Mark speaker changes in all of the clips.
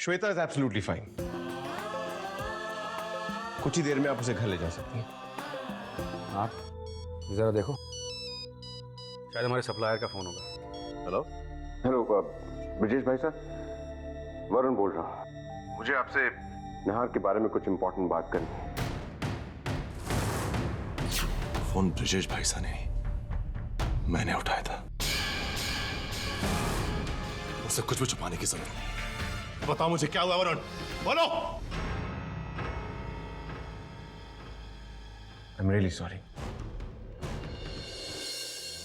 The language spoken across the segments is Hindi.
Speaker 1: Shweta is absolutely fine. कुछ ही देर में आप उसे घर ले जा सकती हैं।
Speaker 2: आप जरा देखो, शायद हमारे सप्लायर का फोन होगा।
Speaker 1: हेलो
Speaker 3: हेलो ब्रजेश भाई साहब, वरुण बोल रहा हूँ। मुझे आपसे नहार के बारे में कुछ इंपॉर्टेंट बात करनी है।
Speaker 4: फोन ब्रजेश भाई सा ने मैंने उठाया था। उसे कुछ भी छुपाने की जरूरत नहीं। बताओ मुझे क्या हुआ वरुण, बोलो।
Speaker 1: I am really sorry.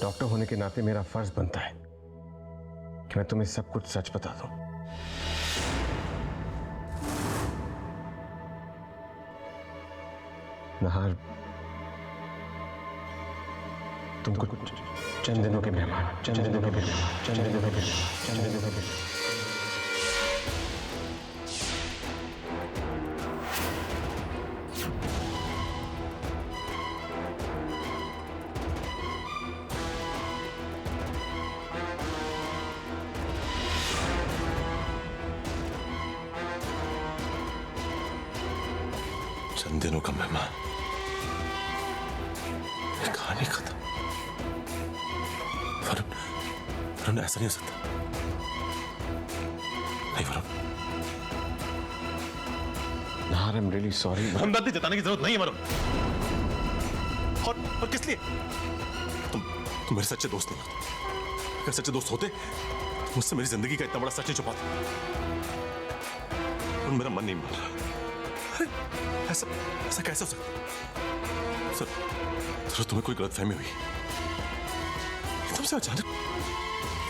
Speaker 1: Doctor होने के नाते मेरा फर्ज बनता है कि मैं तुम्हें सब कुछ सच बता दूं। नहार, तुम कुछ चंद दिनों के मेहमान, चंद दिनों के मेहमान, चंद दिनों के मेहमान, चंद दिनों के मेहमान।
Speaker 4: चंद दिनों का मेहमान, कहानी खत्म। वरुण, वरुण ऐसा नहीं हो सकता। नहीं वरुण,
Speaker 1: नहार, आई एम रियली सॉरी।
Speaker 4: हमदर्दी जताने की जरूरत नहीं है वरुण। और किस लिए? तुम मेरे सच्चे दोस्त नहीं होते। अगर सच्चे दोस्त होते तो मुझसे मेरी जिंदगी का इतना बड़ा सच नहीं छुपाते। और मेरा मन नहीं मान रहा। अरे ऐसा ऐसा कैसे हो सकता? सर तुम्हें कोई गलतफहमी हुई। तुमसे अचानक।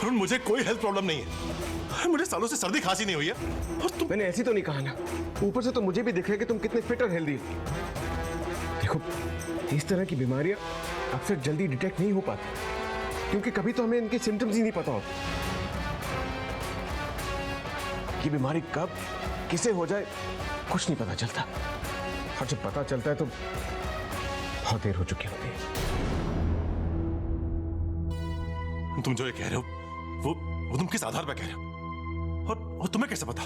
Speaker 4: वरुण, मुझे कोई हेल्थ प्रॉब्लम नहीं है। मुझे सालों से सर्दी खांसी नहीं हुई है। और तुम।
Speaker 1: मैंने ऐसी तो नहीं कहा ना। ऊपर से तो मुझे भी दिख रहा है कि तुम कितने फिट और हेल्दी हो। देखो, इस तरह की बीमारियां अक्सर जल्दी डिटेक्ट नहीं हो पाती, क्योंकि कभी तो हमें इनके सिम्टम्स ही नहीं पता होते। ये बीमारी कब किसे हो जाए कुछ नहीं पता चलता, और जब पता चलता है तो बहुत देर हो चुकी होती है।
Speaker 4: तुम जो ये कह रहे हो वो तुम किस आधार पर कह रहे हो? और तुम्हें कैसे पता?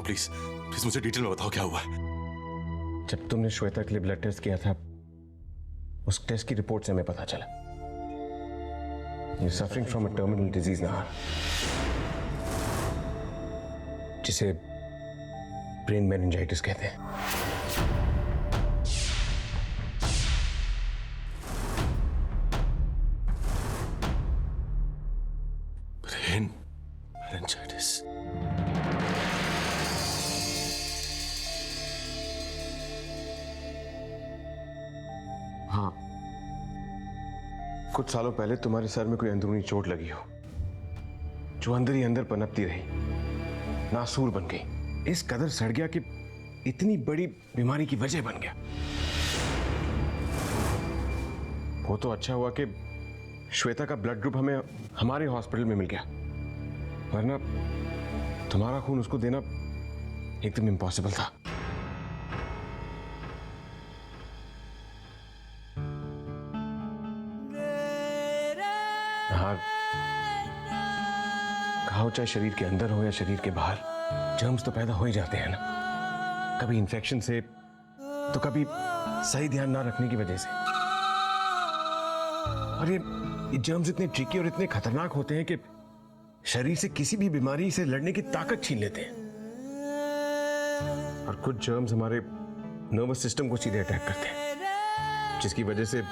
Speaker 4: प्लीज प्लीज मुझे डिटेल में बताओ क्या हुआ है।
Speaker 1: जब तुमने श्वेता के लिए ब्लड टेस्ट किया था, उस टेस्ट की रिपोर्ट से हमें पता चला you're suffering from a terminal disease, नहार, जिसे ब्रेन मेनिंजाइटिस कहते हैं।
Speaker 4: Brain meningitis.
Speaker 1: हाँ, कुछ सालों पहले तुम्हारे सर में कोई अंदरूनी चोट लगी हो, जो अंदर ही अंदर पनपती रही, नासूर बन गई, इस कदर सड़ गया कि इतनी बड़ी बीमारी की वजह बन गया। वो तो अच्छा हुआ कि श्वेता का ब्लड ग्रुप हमें हमारे हॉस्पिटल में मिल गया, वरना तुम्हारा खून उसको देना एकदम इम्पॉसिबल था। हाँ, घाव चाहे शरीर के अंदर हो या शरीर के बाहर, जर्म्स तो पैदा हो ही जाते हैं ना। कभी इन्फेक्शन से, तो कभी सही ध्यान ना रखने की वजह से। और ये जर्म्स इतने ट्रिकी और इतने खतरनाक होते हैं कि शरीर से किसी भी बीमारी से लड़ने की ताकत छीन लेते हैं। और कुछ जर्म्स हमारे नर्वस सिस्टम को सीधे अटैक करते हैं, जिसकी वजह से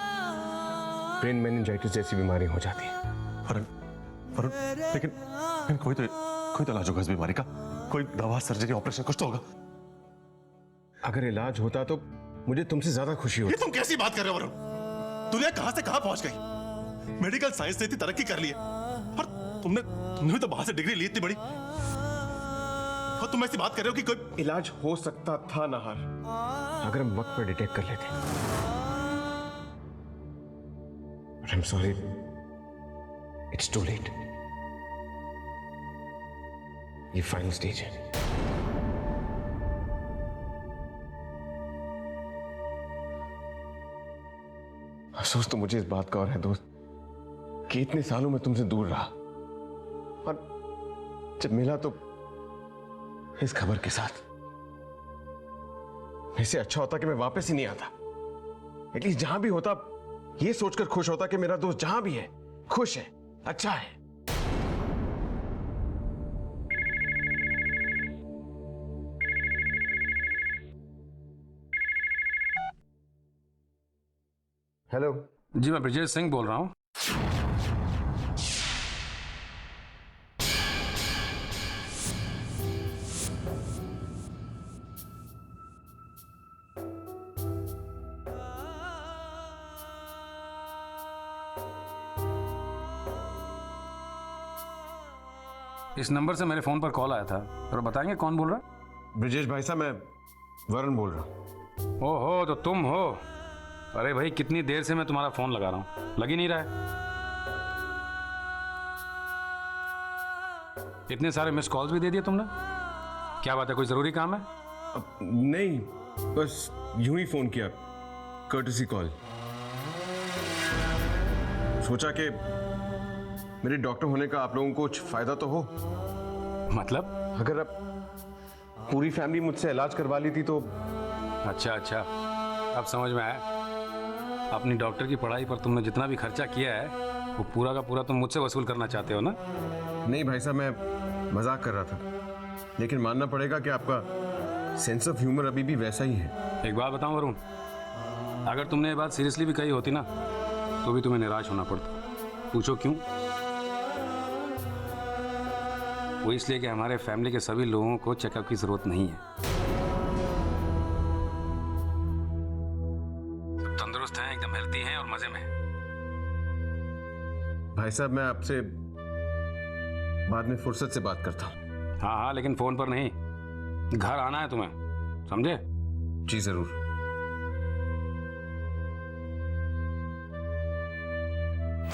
Speaker 1: ब्रेन मेनिंजाइटिस जैसी बीमारी हो जाती है।
Speaker 4: वरुण, लेकिन कोई तो इलाज होगा इस बीमारी का। कोई दवा, सर्जरी, ऑपरेशन कुछ तो होगा।
Speaker 1: अगर इलाज होता तो मुझे तुमसे ज्यादा खुशी होती।
Speaker 4: ये तुम कैसी बात कर रहे हो वरुण? दुनिया कहां से कहां पहुंच गई। मेडिकल साइंस ने इतनी तरक्की कर ली है, और तुमने तो बाहर से डिग्री ली इतनी बड़ी, और तुम ऐसी बात कर रहे हो कि कोई
Speaker 1: इलाज हो सकता था नहार, अगर हम वक्त पर डिटेक्ट कर लेते। But I'm sorry, it's too late. ये फाइनल स्टेज है। अफसोस तो मुझे इस बात का और है दोस्त, कि इतने सालों में तुमसे दूर रहा, और जब मिला तो इस खबर के साथ। इससे अच्छा होता कि मैं वापस ही नहीं आता। एटलीस्ट जहां भी होता ये सोचकर खुश होता कि मेरा दोस्त जहां भी है खुश है, अच्छा है। हेलो।
Speaker 2: जी मैं ब्रिजेश सिंह बोल रहा हूँ। इस नंबर से मेरे फोन पर कॉल आया था, और बताएंगे कौन बोल रहा है?
Speaker 1: ब्रिजेश भाई साहब, मैं वरुण बोल रहा हूँ।
Speaker 2: ओहो, तो तुम हो। अरे भाई, कितनी देर से मैं तुम्हारा फोन लगा रहा हूँ, लग ही नहीं रहा है। इतने सारे मिस कॉल्स भी दे दिए तुमने। क्या बात है, कोई जरूरी काम है?
Speaker 1: नहीं, बस यूं ही फोन किया, कर्टसी कॉल। सोचा कि मेरे डॉक्टर होने का आप लोगों को कुछ फायदा तो हो।
Speaker 2: मतलब?
Speaker 1: अगर अब पूरी फैमिली मुझसे इलाज करवा ली थी तो।
Speaker 2: अच्छा अच्छा, अब समझ में आया। अपनी डॉक्टर की पढ़ाई पर तुमने जितना भी खर्चा किया है वो पूरा का पूरा तुम मुझसे वसूल करना चाहते हो ना?
Speaker 1: नहीं भाई साहब, मैं मजाक कर रहा था, लेकिन मानना पड़ेगा कि आपका सेंस ऑफ ह्यूमर अभी भी वैसा ही है।
Speaker 2: एक बात बताऊं वरुण, अगर तुमने ये बात सीरियसली भी कही होती ना तो भी तुम्हें निराश होना पड़ता। पूछो क्यों? वो इसलिए कि हमारे फैमिली के सभी लोगों को चेकअप की जरूरत नहीं है। सब तंदुरुस्त हैं, एकदम हेल्थी हैं और मजे में।
Speaker 1: भाई साहब, मैं आपसे बाद में फुर्सत से बात करता हूँ।
Speaker 2: हाँ हाँ, लेकिन फोन पर नहीं, घर आना है तुम्हें, समझे?
Speaker 1: जी जरूर।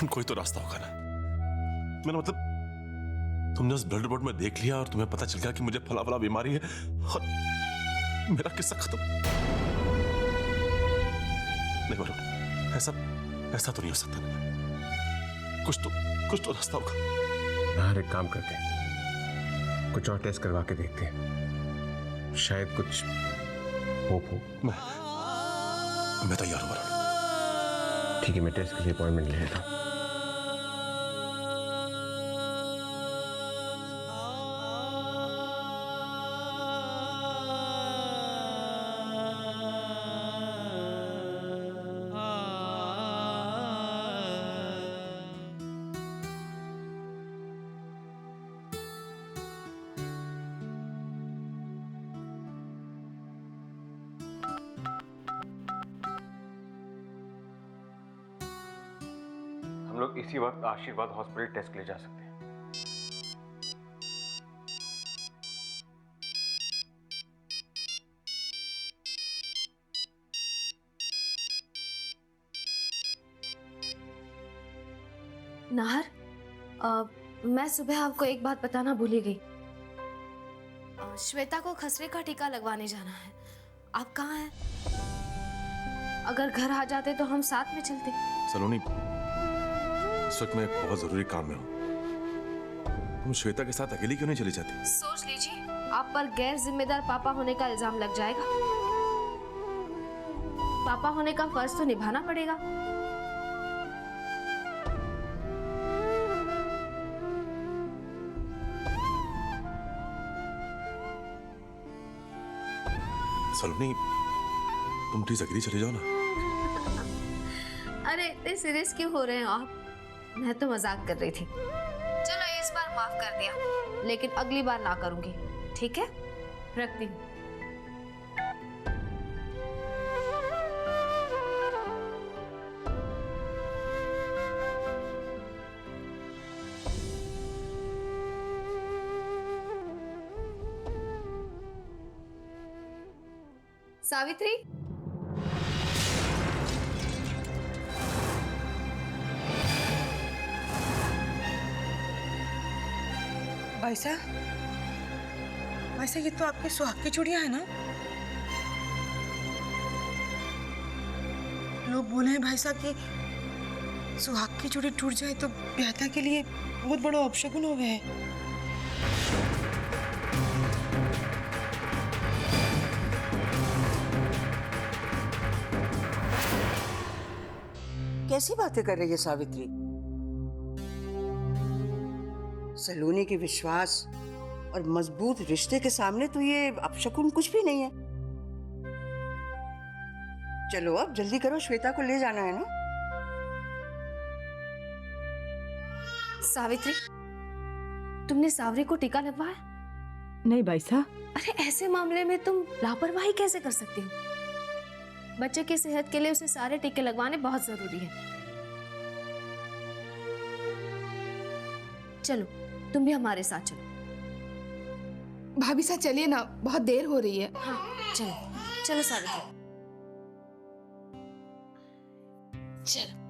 Speaker 4: कोई तो रास्ता होगा ना। मैंने मतलब तुमने उस ब्लड रिपोर्ट में देख लिया और तुम्हें पता चल गया कि मुझे फला फला बीमारी है और मेरा किस्सा खत्म। नहीं बोलो, ऐसा तो नहीं हो सकता। कुछ तो रास्ता होगा।
Speaker 1: हाँ, एक काम करते हैं, कुछ और टेस्ट करवा के देखते हैं, शायद कुछ होप हो।
Speaker 4: मैं तैयार हूं वरुण।
Speaker 1: ठीक है, मैं टेस्ट के लिए अपॉइंटमेंट ले लेता हूँ। हम लोग इसी वक्त आशीर्वाद हॉस्पिटल टेस्ट के लिए जा सकते हैं।
Speaker 5: नाहर, मैं सुबह आपको एक बात बताना भूल ही गई। श्वेता को खसरे का टीका लगवाने जाना है। आप कहाँ हैं? अगर घर आ जाते तो हम साथ में चलते।
Speaker 4: सलोनी, इस वक्त मैं एक बहुत जरूरी काम में हूँ। तुम श्वेता के साथ अकेली क्यों नहीं चली जाती?
Speaker 5: सोच लीजिए, आप पर गैर जिम्मेदार पापा होने का इल्जाम लग जाएगा। पापा होने का फर्ज तो निभाना पड़ेगा।
Speaker 4: सलोनी, तुम प्लीज अकेली चले जाओ ना।
Speaker 5: अरे इतने सीरियस क्यों हो रहे हैं आप? मैं तो मजाक कर रही थी। चलो इस बार माफ कर दिया, लेकिन अगली बार ना करूंगी, ठीक है? रखती हूँ। सावित्री,
Speaker 6: वैसा ये तो आपके सुहाग की चूड़ियां है ना? लोग बोले हैं भाई साहब कि सुहाग की चूड़ी टूट जाए तो ब्याहता के लिए बहुत बड़ा अपशगुन हो गया है।
Speaker 7: कैसी बातें कर रही है सावित्री? सलोनी के विश्वास और मजबूत रिश्ते के सामने तो ये अपशकुन कुछ भी नहीं है। चलो अब जल्दी करो, श्वेता को ले जाना है ना।
Speaker 5: सावित्री, तुमने सावरी को टीका लगवाया?
Speaker 6: नहीं भाई साहब,
Speaker 5: अरे ऐसे मामले में तुम लापरवाही कैसे कर सकती हो? बच्चे की सेहत के लिए उसे सारे टीके लगवाने बहुत जरूरी है। चलो तुम भी हमारे साथ चलो।
Speaker 8: भाभी साहब चलिए ना, बहुत देर हो रही है।
Speaker 5: हाँ चलो चलो सावित्री चलो।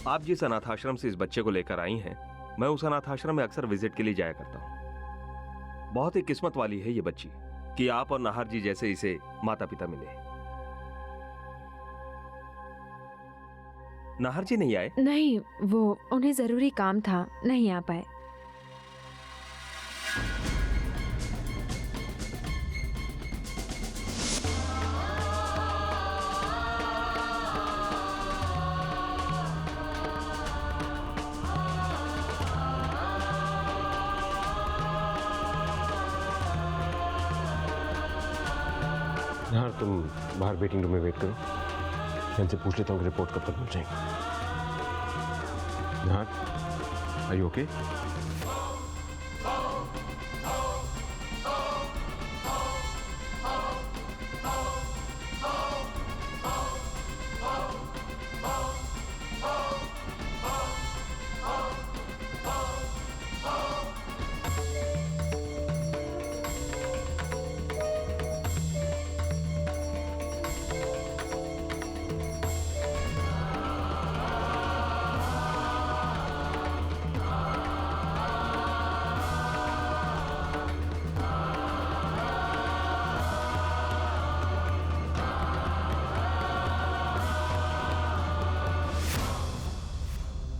Speaker 9: आप जिस अनाथाश्रम से इस बच्चे को लेकर आई हैं, मैं उस अनाथाश्रम में अक्सर विजिट के लिए जाया करता हूं। बहुत ही किस्मत वाली है ये बच्ची कि आप और नाहर जी जैसे इसे माता पिता मिले। नाहर जी नहीं आए?
Speaker 10: नहीं, वो उन्हें जरूरी काम था, नहीं आ पाए।
Speaker 1: हाँ तुम बाहर वेटिंग रूम में वेट करो, मैं इनसे पूछ लेता हूँ कि रिपोर्ट कब तक मिल जाएगी। हाँ, आर यू ओके?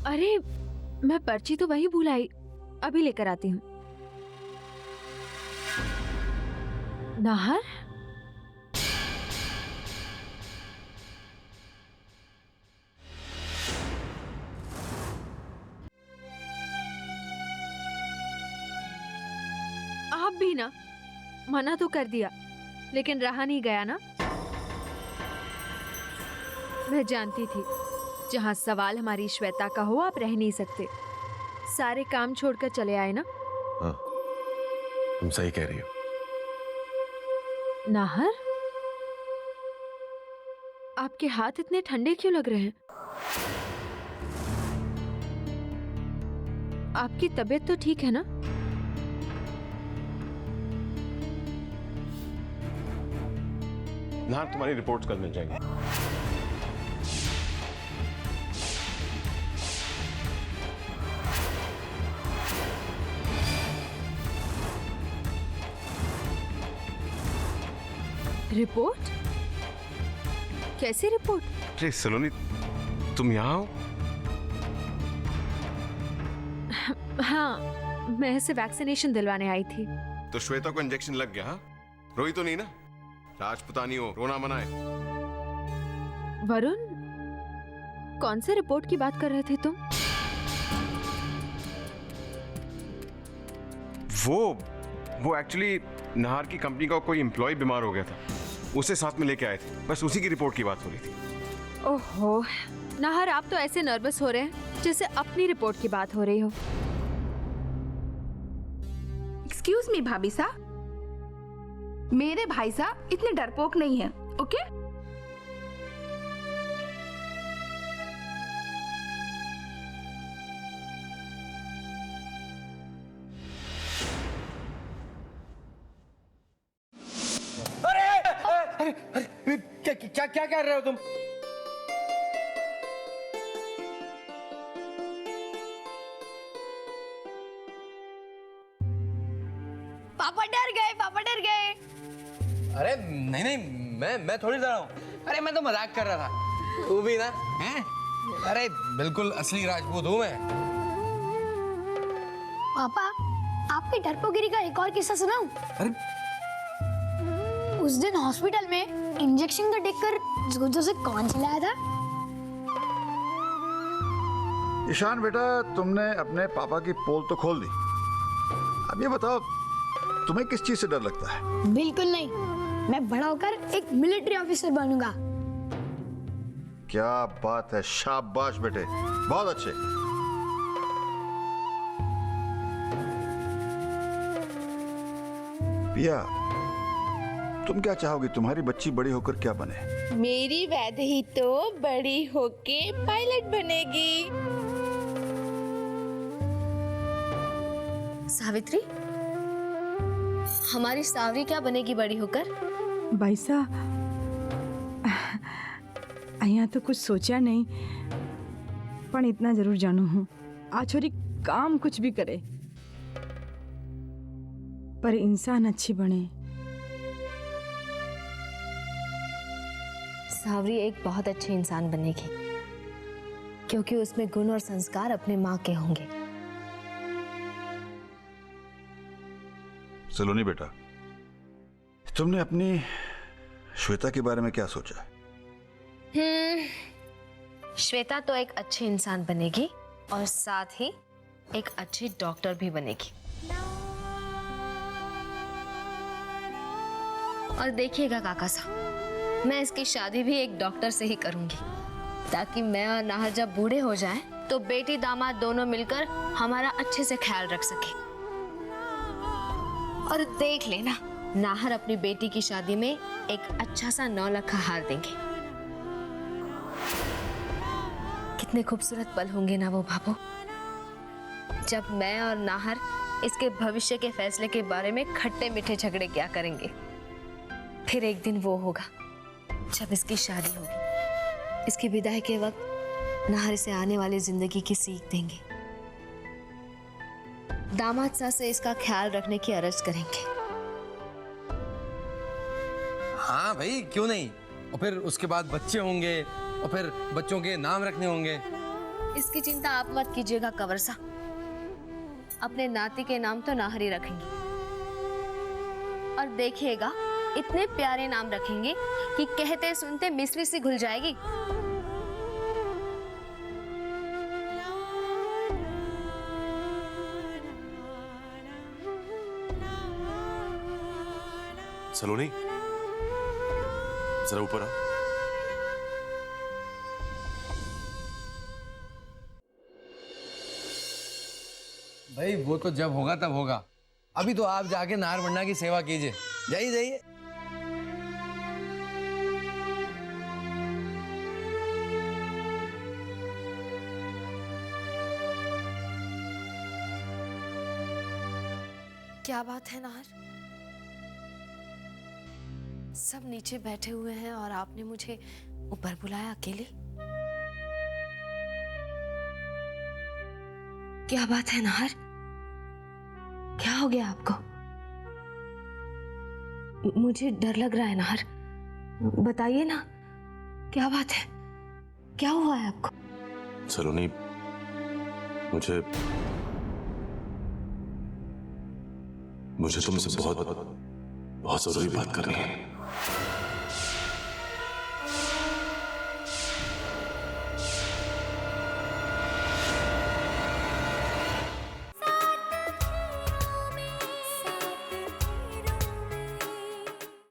Speaker 10: अरे मैं पर्ची तो वही भूल आई, अभी लेकर आती हूँ। नाहर, आप भी ना, मना तो कर दिया लेकिन रहा नहीं गया ना। मैं जानती थी जहाँ सवाल हमारी श्वेता का हो आप रह नहीं सकते। सारे काम छोड़कर चले आए ना।
Speaker 1: हाँ, तुम सही कह रही हो।
Speaker 10: नाहर, आपके हाथ इतने ठंडे क्यों लग रहे हैं? आपकी तबीयत तो ठीक है ना?
Speaker 1: ना, तुम्हारी रिपोर्ट्स कल मिल जाएंगी।
Speaker 10: रिपोर्ट? कैसी रिपोर्ट?
Speaker 1: अरे सलोनी, तुम यहाँ हो?
Speaker 10: हाँ, मैं इसे वैक्सीनेशन दिलवाने आई थी।
Speaker 3: तो श्वेता को इंजेक्शन लग गया? हाँ, रोई तो नहीं ना? राजपुतानी हो, रोना मनाए।
Speaker 10: वरुण, कौन से रिपोर्ट की बात कर रहे थे तुम?
Speaker 1: वो एक्चुअली नाहर की कंपनी का कोई एम्प्लॉय बीमार हो गया था, उसे साथ में लेके आए थे। बस उसी की रिपोर्ट की बात हो रही थी।
Speaker 10: ओहो नाहर, आप तो ऐसे नर्वस हो रहे हैं जैसे अपनी रिपोर्ट की बात हो रही हो।
Speaker 8: एक्सक्यूज मी भाभी साहब, मेरे भाई साहब इतने डरपोक नहीं है, ओके?
Speaker 11: क्या क्या कर रहे हो तुम?
Speaker 5: पापा डर गए, पापा डर गए।
Speaker 11: अरे नहीं नहीं, मैं थोड़ी डरा हूँ। अरे मैं तो मजाक कर रहा था। तू भी ना हैं? अरे बिल्कुल असली राजपूत हूँ मैं।
Speaker 12: पापा, आपकी डरपोगिरी का एक और किस्सा सुनाऊं?
Speaker 11: अरे
Speaker 12: उस दिन हॉस्पिटल में इंजेक्शन का देखकर जोर से कौन चिल्लाया था?
Speaker 13: ईशान बेटा, तुमने अपने पापा की पोल तो खोल दी। अब ये बताओ, तुम्हें किस चीज से डर लगता है?
Speaker 12: बिल्कुल नहीं, मैं बड़ा होकर एक मिलिट्री ऑफिसर बनूंगा।
Speaker 13: क्या बात है, शाबाश बेटे, बहुत अच्छे। पिया, तुम क्या चाहोगी? तुम्हारी बच्ची बड़ी होकर क्या बने?
Speaker 8: मेरी वैदेही तो बड़ी होके पायलट बनेगी।
Speaker 5: सावित्री, हमारी सावरी क्या बनेगी बड़ी होकर?
Speaker 6: भाई साहब, અહીંયા તો कुछ सोचा नहीं, पर इतना जरूर जानू हूँ, आ छोरी काम कुछ भी करे पर इंसान अच्छी बने।
Speaker 5: सावरी एक बहुत अच्छी इंसान बनेगी, क्योंकि उसमें गुण और संस्कार अपने माँ के होंगे।
Speaker 13: सलोनी बेटा, तुमने अपनी श्वेता के बारे में क्या सोचा?
Speaker 5: श्वेता तो एक अच्छी इंसान बनेगी और साथ ही एक अच्छी डॉक्टर भी बनेगी। और देखिएगा काका साहब, मैं इसकी शादी भी एक डॉक्टर से ही करूंगी, ताकि मैं और नाहर जब बूढ़े हो जाएं, तो बेटी दामाद दोनों मिलकर हमारा अच्छे से ख्याल रख सके। और देख लेना, नाहर अपनी बेटी की शादी में एक अच्छा सा 9 लाख का हार देंगे। कितने खूबसूरत पल होंगे ना वो भाभो, जब मैं और नाहर इसके भविष्य के फैसले के बारे में खट्टे मीठे झगड़े क्या करेंगे। फिर एक दिन वो होगा जब इसकी शादी होगी। इसकी विदाई के वक्त नाहर से आने वाली जिंदगी की सीख देंगे। दामाद सास से इसका ख्याल रखने की अर्ज करेंगे।
Speaker 11: हाँ भाई, क्यों नहीं। और फिर उसके बाद बच्चे होंगे और फिर बच्चों के नाम रखने होंगे।
Speaker 5: इसकी चिंता आप मत कीजिएगा कंवर साहब, अपने नाती के नाम तो नाहर ही रखेंगे। और देखिएगा, इतने प्यारे नाम रखेंगे कि कहते सुनते मिस्री सी घुल जाएगी।
Speaker 4: सलोनी, जरा ऊपर आ।
Speaker 11: भाई वो तो जब होगा तब होगा, अभी तो आप जाके नाहर वन्ना की सेवा कीजिए। जाइए जाइए।
Speaker 5: क्या बात है नाहर, सब नीचे बैठे हुए हैं और आपने मुझे ऊपर बुलाया अकेले? क्या बात है नाहर, क्या हो गया आपको? मुझे डर लग रहा है नाहर, बताइए ना, क्या बात है, क्या हुआ है आपको?
Speaker 4: सलोनी, मुझे तुमसे बहुत बहुत जरूरी बात करनी है।